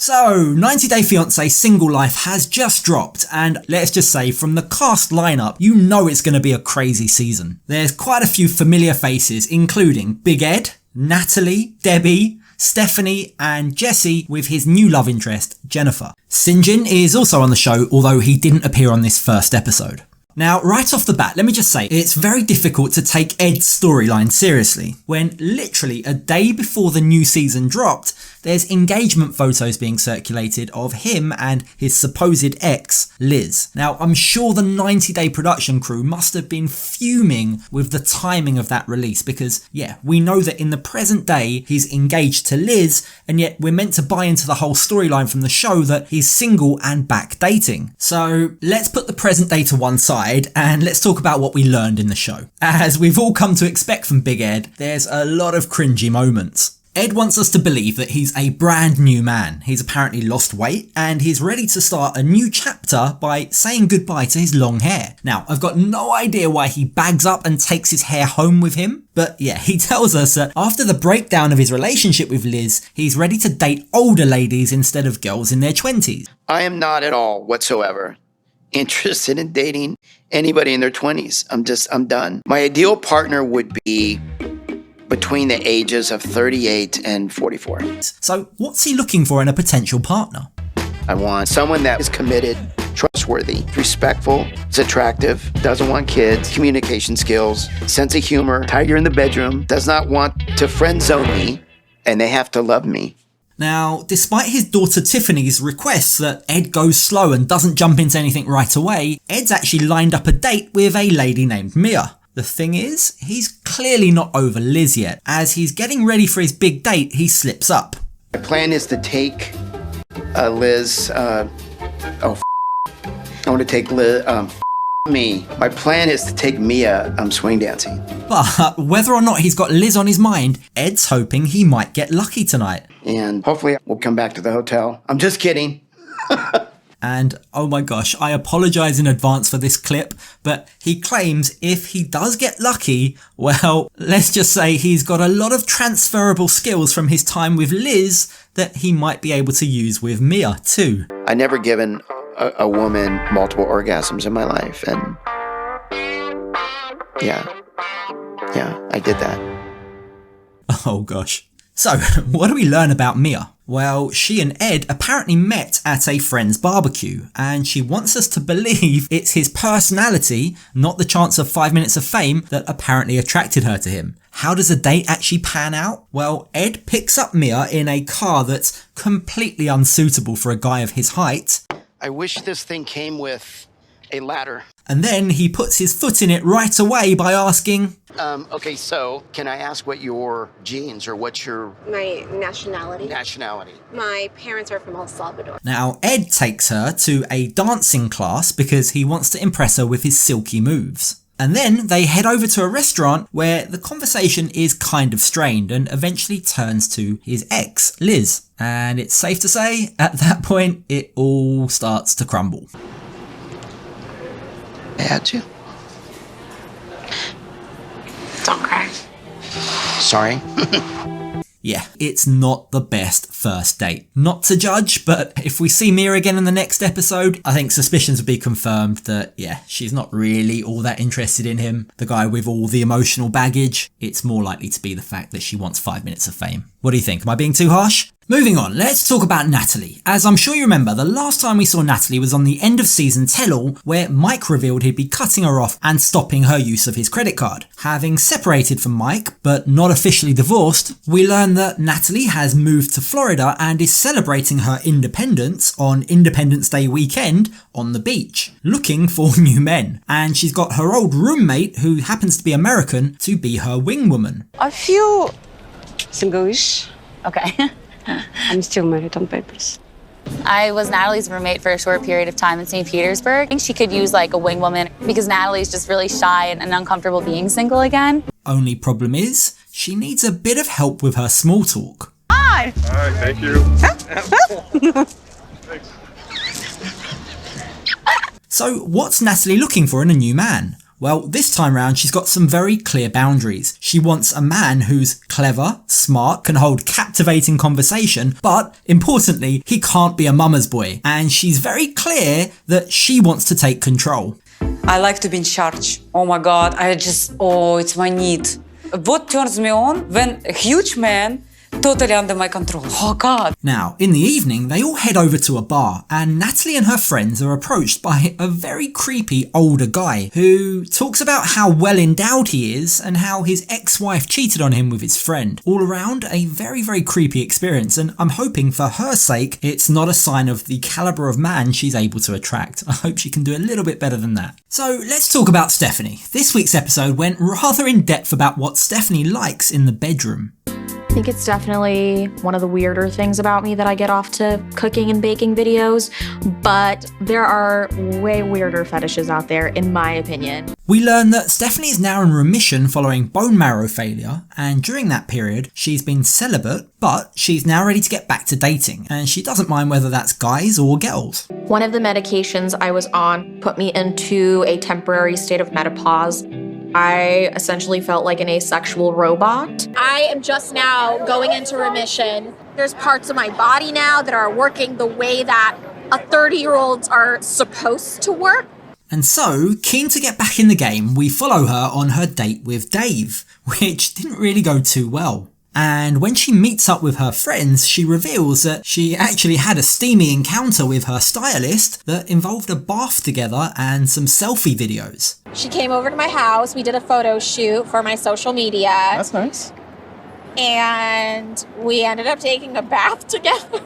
So, 90 Day Fiance Single Life has just dropped, and let's just say from the cast lineup, you know it's going to be a crazy season. There's quite a few familiar faces, including Big Ed, Natalie, Debbie, Stephanie and Jesse with his new love interest, Jennifer. Sinjin is also on the show, although he didn't appear on this first episode. Now, right off the bat, let me just say, it's very difficult to take Ed's storyline seriously when literally a day before the new season dropped, there's engagement photos being circulated of him and his supposed ex, Liz. Now, I'm sure the 90 Day production crew must have been fuming with the timing of that release because, yeah, we know that in the present day, he's engaged to Liz, and yet we're meant to buy into the whole storyline from the show that he's single and back dating. So let's put the present day to one side and let's talk about what we learned in the show. As we've all come to expect from Big Ed, there's a lot of cringy moments. Ed wants us to believe that he's a brand new man. He's apparently lost weight and he's ready to start a new chapter by saying goodbye to his long hair. Now, I've got no idea why he bags up and takes his hair home with him, but yeah, he tells us that after the breakdown of his relationship with Liz, he's ready to date older ladies instead of girls in their 20s. I am not at all whatsoever interested in dating anybody in their 20s. I'm done. My ideal partner would be between the ages of 38 and 44. So what's he looking for in a potential partner? I want someone that is committed, trustworthy, respectful, is attractive, doesn't want kids, communication skills, sense of humor, tiger in the bedroom, does not want to friend zone me, and they have to love me. Now, despite his daughter Tiffany's requests that Ed goes slow and doesn't jump into anything right away, Ed's actually lined up a date with a lady named Mia. The thing is, he's clearly not over Liz yet. As he's getting ready for his big date, he slips up. My plan is to take Liz, I want to take Liz, me. My plan is to take Mia swing dancing. But whether or not he's got Liz on his mind, Ed's hoping he might get lucky tonight. And hopefully we'll come back to the hotel. I'm just kidding. And oh my gosh, I apologise in advance for this clip, but he claims if he does get lucky, well, let's just say he's got a lot of transferable skills from his time with Liz that he might be able to use with Mia too. I never given a woman multiple orgasms in my life, and yeah, I did that. Oh gosh. So, what do we learn about Mia? Well, she and Ed apparently met at a friend's barbecue, and she wants us to believe it's his personality, not the chance of 5 minutes of fame, that apparently attracted her to him. How does the date actually pan out? Well, Ed picks up Mia in a car that's completely unsuitable for a guy of his height. I wish this thing came with a ladder. And then he puts his foot in it right away by asking, okay, so can I ask what your genes or what's your... My nationality? Nationality. My parents are from El Salvador. Now, Ed takes her to a dancing class because he wants to impress her with his silky moves. And then they head over to a restaurant where the conversation is kind of strained and eventually turns to his ex, Liz. And it's safe to say, at that point, it all starts to crumble. I had to. Don't cry. Sorry. Yeah, it's not the best first date. Not to judge, but if we see Mia again in the next episode, I think suspicions would be confirmed that, yeah, she's not really all that interested in him. The guy with all the emotional baggage. It's more likely to be the fact that she wants 5 minutes of fame. What do you think? Am I being too harsh? Moving on, let's talk about Natalie. As I'm sure you remember, the last time we saw Natalie was on the end of season tell-all, where Mike revealed he'd be cutting her off and stopping her use of his credit card. Having separated from Mike, but not officially divorced, we learn that Natalie has moved to Florida and is celebrating her independence on Independence Day weekend on the beach, looking for new men. And she's got her old roommate, who happens to be American, to be her wingwoman. I feel single-ish. Okay. I'm still married on papers. I was Natalie's roommate for a short period of time in St. Petersburg. I think she could use like a wing woman because Natalie's just really shy and uncomfortable being single again. Only problem is, she needs a bit of help with her small talk. Hi! All right, thank you. Thanks. So what's Natalie looking for in a new man? Well, this time round she's got some very clear boundaries. She wants a man who's clever, smart, can hold captivating conversation, but importantly, he can't be a mama's boy. And she's very clear that she wants to take control. I like to be in charge. Oh my God, it's my need. What turns me on when a huge man totally under my control. Oh God. Now, in the evening, they all head over to a bar and Natalie and her friends are approached by a very creepy older guy who talks about how well endowed he is and how his ex-wife cheated on him with his friend. All around, a very, very creepy experience, and I'm hoping for her sake it's not a sign of the calibre of man she's able to attract. I hope she can do a little bit better than that. So let's talk about Stephanie. This week's episode went rather in depth about what Stephanie likes in the bedroom. I think it's definitely one of the weirder things about me that I get off to cooking and baking videos, but there are way weirder fetishes out there, in my opinion. We learn that Stephanie is now in remission following bone marrow failure, and during that period, she's been celibate, but she's now ready to get back to dating, and she doesn't mind whether that's guys or girls. One of the medications I was on put me into a temporary state of menopause. I essentially felt like an asexual robot. I am just now going into remission. There's parts of my body now that are working the way that a 30-year-olds are supposed to work. And so, keen to get back in the game, we follow her on her date with Dave, which didn't really go too well. And when she meets up with her friends, she reveals that she actually had a steamy encounter with her stylist that involved a bath together and some selfie videos. She came over to my house. We did a photo shoot for my social media. That's nice. And we ended up taking a bath together.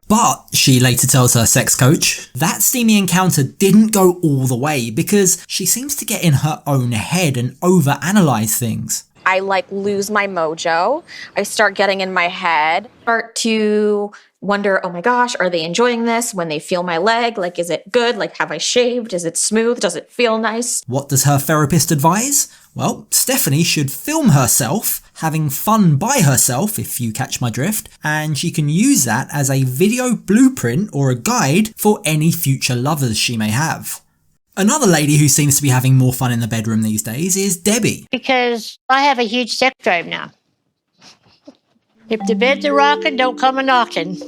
But, she later tells her sex coach, that steamy encounter didn't go all the way because she seems to get in her own head and overanalyze things. I lose my mojo. I start getting in my head, start to wonder, oh my gosh, are they enjoying this? When they feel my leg, is it good? Have I shaved? Is it smooth? Does it feel nice? What does her therapist advise? Well, Stephanie should film herself having fun by herself, if you catch my drift, and she can use that as a video blueprint or a guide for any future lovers she may have. Another lady who seems to be having more fun in the bedroom these days is Debbie. Because I have a huge sex drive now. If the beds are rocking, don't come a knocking.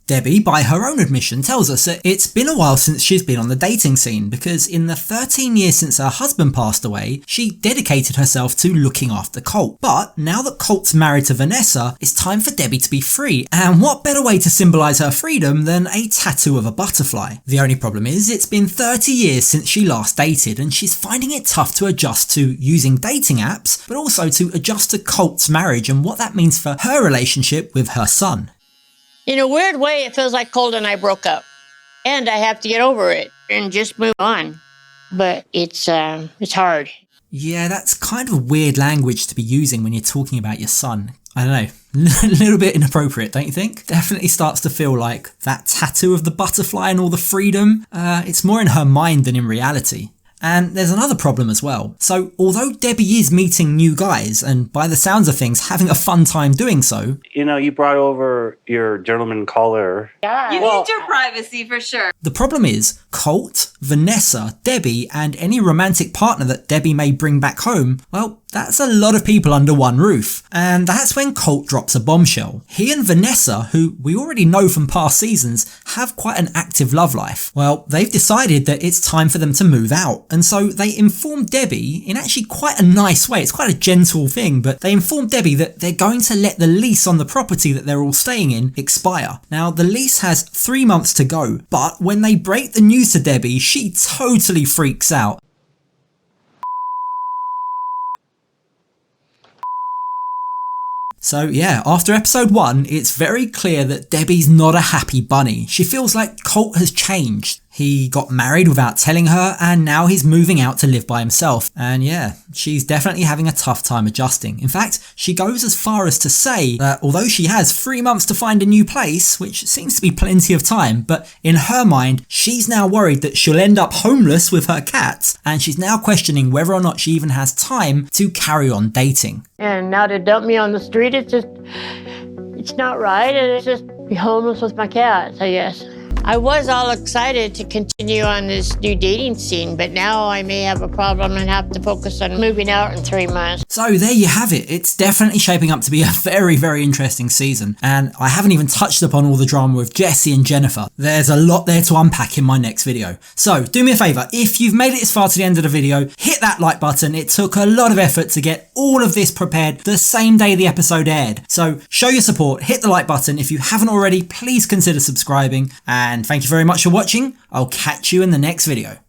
Debbie, by her own admission, tells us that it's been a while since she's been on the dating scene because in the 13 years since her husband passed away, she dedicated herself to looking after Colt. But now that Colt's married to Vanessa, it's time for Debbie to be free. And what better way to symbolise her freedom than a tattoo of a butterfly? The only problem is it's been 30 years since she last dated and she's finding it tough to adjust to using dating apps, but also to adjust to Colt's marriage and what that means for her relationship with her son. In a weird way, it feels like Colt and I broke up. And I have to get over it and just move on. But it's hard. Yeah, that's kind of weird language to be using when you're talking about your son. I don't know, a little bit inappropriate, don't you think? Definitely starts to feel like that tattoo of the butterfly and all the freedom, it's more in her mind than in reality. And there's another problem as well. So although Debbie is meeting new guys and by the sounds of things having a fun time doing so. You know, you brought over your gentleman caller. Yeah. You need your privacy for sure. The problem is Colt, Vanessa, Debbie and any romantic partner that Debbie may bring back home, well, that's a lot of people under one roof. And that's when Colt drops a bombshell. He and Vanessa, who we already know from past seasons, have quite an active love life. Well, they've decided that it's time for them to move out. And so they inform Debbie in actually quite a nice way. It's quite a gentle thing, but they inform Debbie that they're going to let the lease on the property that they're all staying in expire. Now, the lease has 3 months to go, but when they break the news to Debbie, she totally freaks out. So yeah, after episode 1, it's very clear that Debbie's not a happy bunny. She feels like Colt has changed. He got married without telling her and now he's moving out to live by himself. And yeah, she's definitely having a tough time adjusting. In fact, she goes as far as to say that although she has 3 months to find a new place, which seems to be plenty of time, but in her mind, she's now worried that she'll end up homeless with her cats and she's now questioning whether or not she even has time to carry on dating. And now to dump me on the street, it's not right. And it's just be homeless with my cats, I guess. I was all excited to continue on this new dating scene, but now I may have a problem and have to focus on moving out in 3 months. So there you have it. It's definitely shaping up to be a very, very interesting season. And I haven't even touched upon all the drama with Jesse and Jennifer. There's a lot there to unpack in my next video. So do me a favour, if you've made it as far to the end of the video, hit that like button. It took a lot of effort to get all of this prepared the same day the episode aired. So show your support, hit the like button. If you haven't already, please consider subscribing. And thank you very much for watching. I'll catch you in the next video.